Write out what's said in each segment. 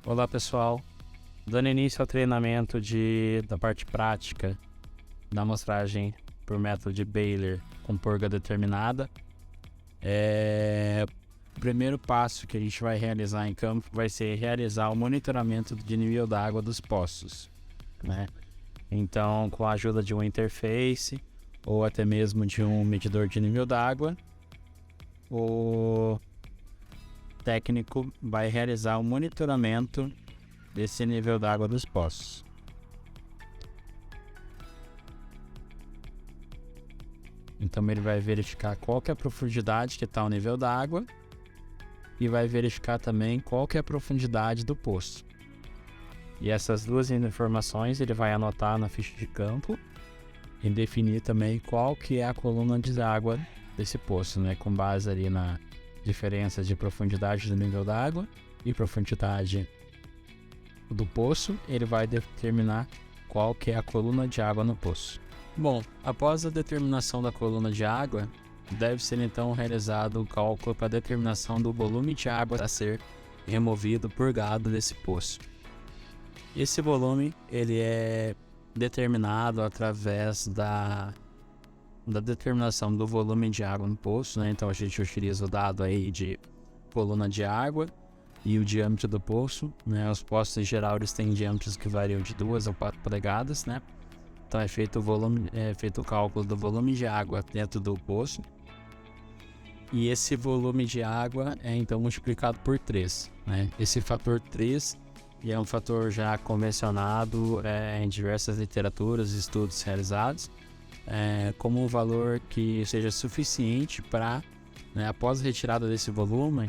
Olá pessoal, dando início ao treinamento da parte prática da amostragem por método de Baylor com purga determinada. O primeiro passo que a gente vai realizar em campo vai ser realizar o monitoramento de nível d'água dos poços, né? Então, com a ajuda de uma interface ou até mesmo de um medidor de nível d'água, o técnico vai realizar o monitoramento desse nível d'água dos poços. Então ele vai verificar qual que é a profundidade que está o nível d'água e vai verificar também qual que é a profundidade do poço. E essas duas informações ele vai anotar na ficha de campo e definir também qual que é a coluna de água desse poço, né, com base ali na diferença de profundidade do nível d'água e profundidade do poço. Ele vai determinar qual que é a coluna de água no poço. Bom, após a determinação da coluna de água, deve ser então realizado o cálculo para a determinação do volume de água a ser removido, purgado desse poço. Esse volume ele é determinado através da determinação do volume de água no poço, né? Então a gente utiliza o dado aí de coluna de água e o diâmetro do poço, né? Os poços em geral eles têm diâmetros que variam de 2 a 4 polegadas, né? Então é feito o cálculo do volume de água dentro do poço. E esse volume de água é então multiplicado por 3, né? Esse fator 3 é um fator já convencionado em diversas literaturas e estudos realizados, como um valor que seja suficiente para, né, após a retirada desse volume,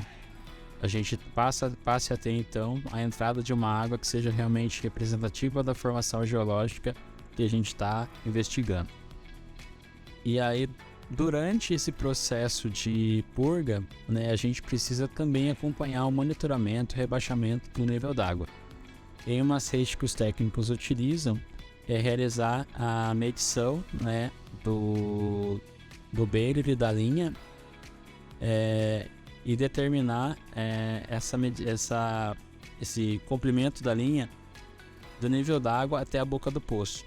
a gente passe a ter então a entrada de uma água que seja realmente representativa da formação geológica que a gente está investigando. E aí, durante esse processo de purga, né, a gente precisa também acompanhar o monitoramento e rebaixamento do nível d'água. Em uma rede que os técnicos utilizam é realizar a medição, né, do Baylor e da linha e determinar esse comprimento da linha do nível d'água até a boca do poço.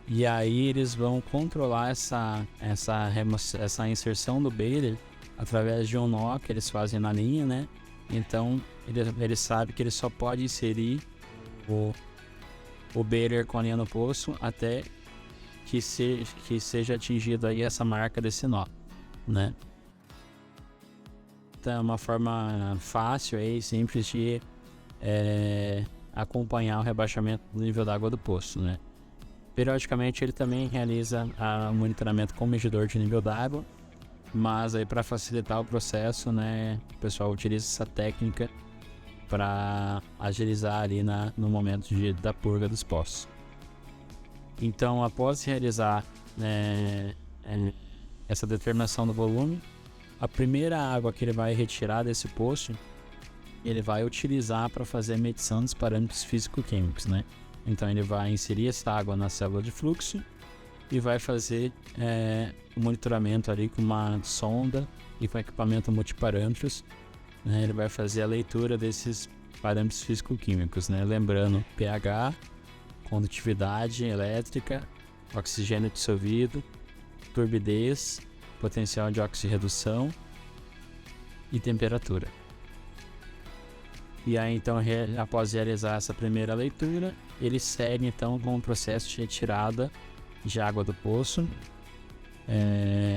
E aí eles vão controlar essa inserção do Baylor através de um nó que eles fazem na linha, né? Então ele sabe que ele só pode inserir o Baylor com a linha no poço até que seja atingido aí essa marca desse nó, né? Então é uma forma fácil e simples de acompanhar o rebaixamento do nível d'água do poço, né? Periodicamente ele também realiza o monitoramento com medidor de nível d'água, mas aí para facilitar o processo, né, o pessoal utiliza essa técnica para agilizar ali no momento da purga dos poços. Então, após realizar essa determinação do volume, a primeira água que ele vai retirar desse poço, ele vai utilizar para fazer a medição dos parâmetros físico-químicos, né? Então ele vai inserir essa água na célula de fluxo e vai fazer o monitoramento ali com uma sonda e com equipamento multiparâmetros. Ele vai fazer a leitura desses parâmetros físico-químicos, né? Lembrando pH, condutividade elétrica, oxigênio dissolvido, turbidez, potencial de oxirredução e temperatura. E aí então, após realizar essa primeira leitura, ele segue então com o processo de retirada de água do poço,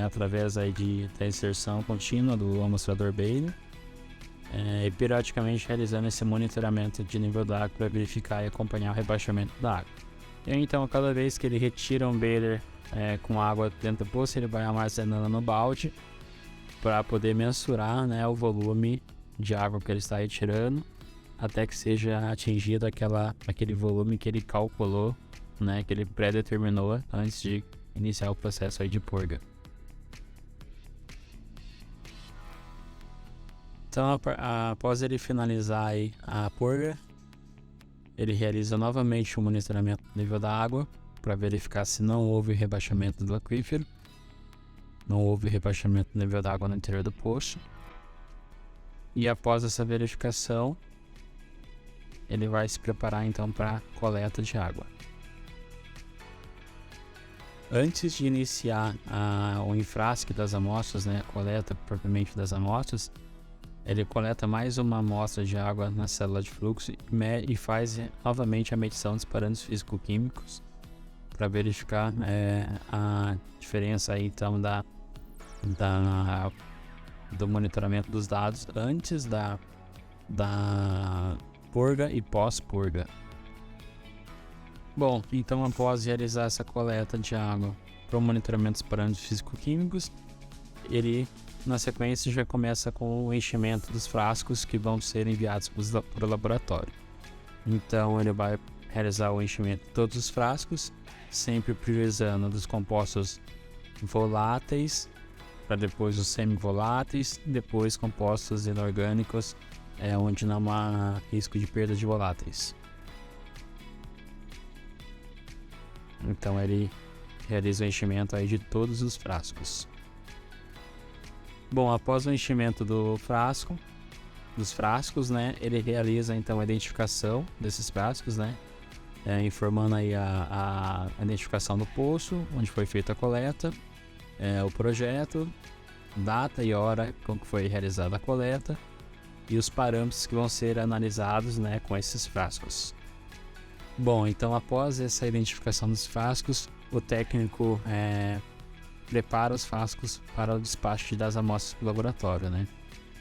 através aí da inserção contínua do amostrador Baylor, e periodicamente realizando esse monitoramento de nível d'água para verificar e acompanhar o rebaixamento da água. E então, cada vez que ele retira um Baylor com água dentro do poço, ele vai armazenando no balde para poder mensurar, né, o volume de água que ele está retirando até que seja atingido aquele volume que ele calculou, né, que ele pré-determinou antes de iniciar o processo aí de purga. Então, após ele finalizar aí a purga, ele realiza novamente o monitoramento do nível da água para verificar se não houve rebaixamento do aquífero, não houve rebaixamento do nível da água no interior do poço. E após essa verificação, ele vai se preparar então para coleta de água. Antes de iniciar o enfrasque das amostras, né, a coleta propriamente das amostras, ele coleta mais uma amostra de água na célula de fluxo e faz novamente a medição dos parâmetros físico-químicos para verificar a diferença aí, então do monitoramento dos dados antes da purga e pós-purga. Bom, então após realizar essa coleta de água para o monitoramento dos parâmetros físico-químicos, ele na sequência já começa com o enchimento dos frascos que vão ser enviados para o laboratório. Então ele vai realizar o enchimento de todos os frascos, sempre priorizando dos compostos voláteis, para depois os semivoláteis, depois compostos inorgânicos, onde não há risco de perda de voláteis. Então ele realiza o enchimento aí de todos os frascos. Bom, após o enchimento dos frascos, né, ele realiza então a identificação desses frascos, né, informando aí a identificação do poço, onde foi feita a coleta, o projeto, data e hora com que foi realizada a coleta e os parâmetros que vão ser analisados, né, com esses frascos. Bom, então após essa identificação dos frascos, o técnico prepara os frascos para o despacho das amostras para o laboratório, né?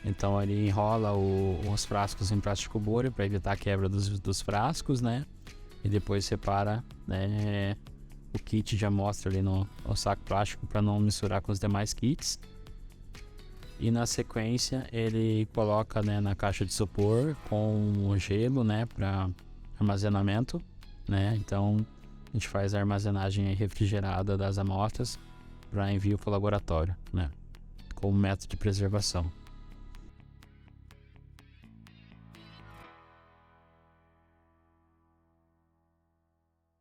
Então ele enrola os frascos em plástico bolha para evitar a quebra dos frascos, né? E depois separa, né, o kit de amostra ali no saco plástico para não misturar com os demais kits. E na sequência ele coloca, né, na caixa de isopor com gelo, né, para armazenamento, né? Então a gente faz a armazenagem refrigerada das amostras para envio para o laboratório, né, como método de preservação.